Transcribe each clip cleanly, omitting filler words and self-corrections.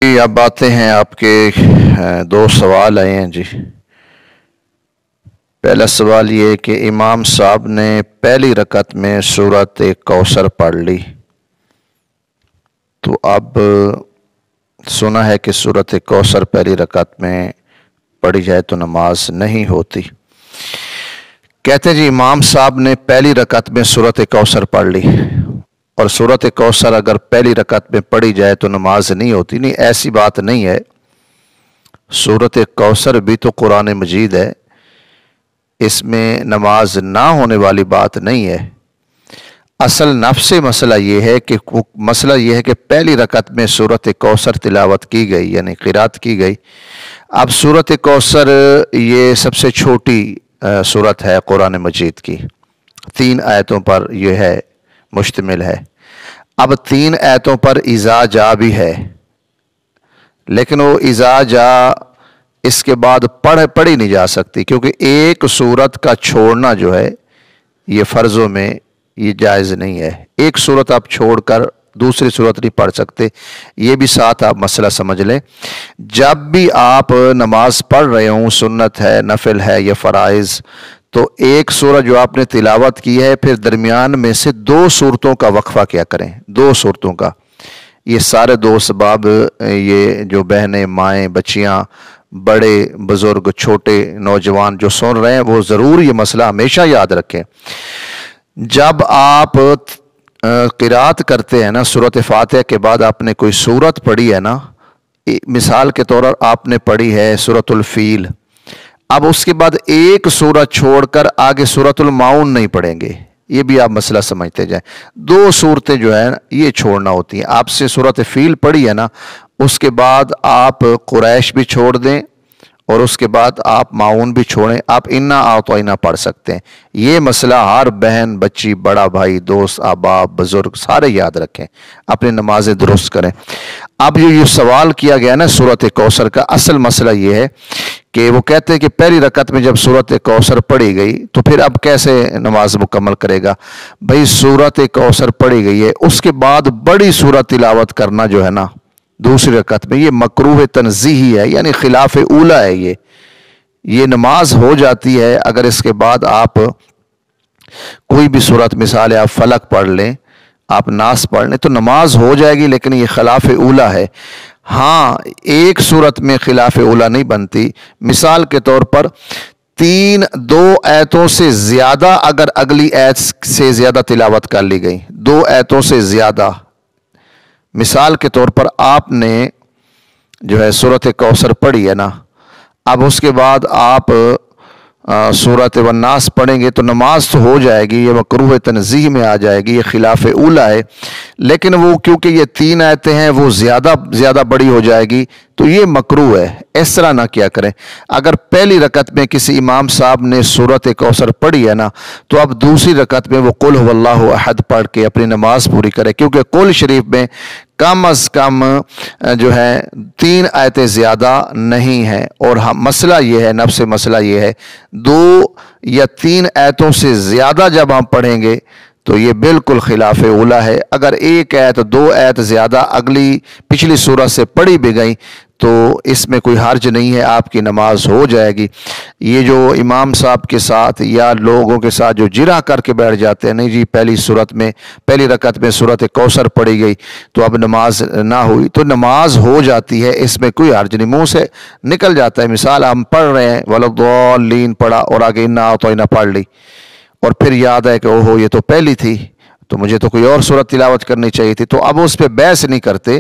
جی اب آتے ہیں آپ کے دو سوال آئے ہیں جی۔ پہلا سوال یہ ہے کہ امام صاحب نے پہلی رکعت میں سورۃ کوثر پڑھ لی، تو اب سنا ہے کہ سورۃ کوثر پہلی رکعت میں پڑھی جائے تو نماز نہیں ہوتی۔ کہتے ہیں جی امام صاحب نے پہلی رکعت میں سورۃ کوثر پڑھ لی، اور سورۃ کوثر اگر پہلی رکعت میں پڑھی جائے تو نماز نہیں ہوتی۔ نہیں، ایسی بات نہیں ہے، سورۃ کوثر بھی تو قرآن مجید ہے، اس میں نماز نہ ہونے والی بات نہیں ہے۔ اصل نفس مسئلہ یہ ہے کہ پہلی رکعت میں سورۃ کوثر تلاوت کی گئی، یعنی قرات کی گئی۔ اب سورۃ کوثر یہ سب سے چھوٹی سورت ہے قرآن مجید کی، 3 آیتوں پر یہ ہے مشتمل ہے۔ اب 3 آیتوں پر اذا جا بھی ہے، لیکن وہ اذا جا اس کے بعد پڑھی نہیں جا سکتی، کیونکہ ایک سورت کا چھوڑنا جو ہے یہ فرضوں میں یہ جائز نہیں ہے۔ ایک سورت آپ چھوڑ کر دوسری سورت نہیں پڑھ سکتے، یہ بھی ساتھ آپ مسئلہ سمجھ لیں۔ جب بھی آپ نماز پڑھ رہے ہوں، سنت ہے، نفل ہے یا فرائض، تو ایک سورت جو آپ نے تلاوت کی ہے، پھر درمیان میں سے 2 سورتوں کا وقفہ کیا کریں، 2 سورتوں کا۔ یہ سارے دوست باب، یہ جو بہنیں، مائیں، بچیاں، بڑے بزرگ، چھوٹے نوجوان جو سن رہے ہیں، وہ ضرور یہ مسئلہ ہمیشہ یاد رکھیں۔ جب آپ قرات کرتے ہیں نا، سورۃ فاتحہ کے بعد آپ نے کوئی سورت پڑھی ہے نا، مثال کے طور پر آپ نے پڑھی ہے سورۃ الفیل، اب اس کے بعد ایک سورت چھوڑ کر آگے سورۃ المعون نہیں پڑھیں گے، یہ بھی آپ مسئلہ سمجھتے جائیں۔ 2 سورتیں جو ہیں یہ چھوڑنا ہوتی ہیں۔ آپ سے سورۃ فیل پڑھی ہے نا، اس کے بعد آپ قریش بھی چھوڑ دیں، اور اس کے بعد آپ معون بھی چھوڑیں، آپ انا اعطینا پڑھ سکتے ہیں۔ یہ مسئلہ ہر بہن، بچی، بڑا بھائی، دوست، احباب، بزرگ سارے یاد رکھیں، اپنی نمازیں درست کریں۔ اب یہ سوال کیا گیا نا سورۃ کوثر کا، اصل مسئلہ یہ ہے کہ وہ کہتے ہیں کہ پہلی رکعت میں جب سورۃ کوثر پڑھی گئی تو پھر اب کیسے نماز مکمل کرے گا؟ بھئی سورۃ کوثر پڑھی گئی ہے، اس کے بعد بڑی سورت تلاوت کرنا جو ہے نا دوسری رکعت میں، یہ مکروہ تنزیہی ہے، یعنی خلاف اولیٰ ہے۔ یہ نماز ہو جاتی ہے اگر اس کے بعد آپ کوئی بھی سورت، مثال ہے آپ فلق پڑھ لیں، آپ ناس پڑھ لیں تو نماز ہو جائے گی، لیکن یہ خلاف اولیٰ ہے۔ ہاں، ایک سورت میں خلاف اولیٰ نہیں بنتی۔ مثال کے طور پر 2 آیتوں سے زیادہ اگر اگلی آیت سے زیادہ تلاوت کر لی گئی، 2 آیتوں سے زیادہ، مثال کے طور پر آپ نے جو ہے سورۃ کوثر پڑھی ہے نا، اب اس کے بعد آپ سورۃ والناس پڑھیں گے تو نماز تو ہو جائے گی، یہ مکروہ تنزیہ میں آ جائے گی، یہ خلاف اولیٰ ہے۔ لیکن وہ کیونکہ یہ 3 آیتیں ہیں وہ زیادہ بڑی ہو جائے گی، تو یہ مکروہ ہے، اس طرح نہ کیا کریں۔ اگر پہلی رکعت میں کسی امام صاحب نے سورۃ کوثر پڑھی ہے نا، تو اب دوسری رکعت میں وہ قل هو اللہ احد پڑھ کے اپنی نماز پوری کرے، کیونکہ قل شریف میں کم از کم جو ہے 3 آیتیں زیادہ نہیں ہیں، اور مسئلہ یہ ہے، نفس مسئلہ یہ ہے، 2 یا 3 آیتوں سے زیادہ جب ہم پڑھیں گے تو یہ بالکل خلاف اولیٰ ہے۔ اگر 1 آیت 2 آیت زیادہ پچھلی سورت سے پڑھی بھی گئی تو اس میں کوئی حرج نہیں ہے، آپ کی نماز ہو جائے گی۔ یہ جو امام صاحب کے ساتھ یا لوگوں کے ساتھ جو جرح کر کے بیٹھ جاتے ہیں، نہیں جی پہلی رکعت میں سورۃ کوثر پڑھی گئی تو اب نماز نہ ہوئی، تو نماز ہو جاتی ہے، اس میں کوئی حرج نہیں، منہ سے نکل جاتا ہے۔ مثال ہم پڑھ رہے ہیں وَلَضَّالِّينَ پڑھا اور آگے اِنَّا أَعْطَيْنَا پڑھ لی، اور پھر یاد ہے کہ اوہو یہ تو پہلی تھی، تو مجھے تو کوئی اور سورت تلاوت کرنی چاہیے تھی، تو اب اس پہ بحث نہیں کرتے۔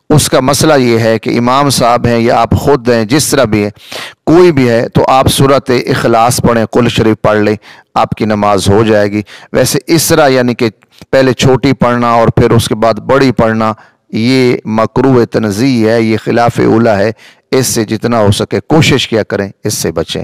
اس کا مسئلہ یہ ہے کہ امام صاحب ہیں یا آپ خود ہیں، جس طرح بھی ہے، کوئی بھی ہے، تو آپ سورت اخلاص پڑھیں، قل شریف پڑھ لیں، آپ کی نماز ہو جائے گی۔ ویسے اس طرح یعنی کہ پہلے چھوٹی پڑھنا اور پھر اس کے بعد بڑی پڑھنا، یہ مکروہ تنزیہ ہے، یہ خلاف اولیٰ ہے۔ اس سے جتنا ہو سکے کوشش کیا کریں، اس سے بچیں۔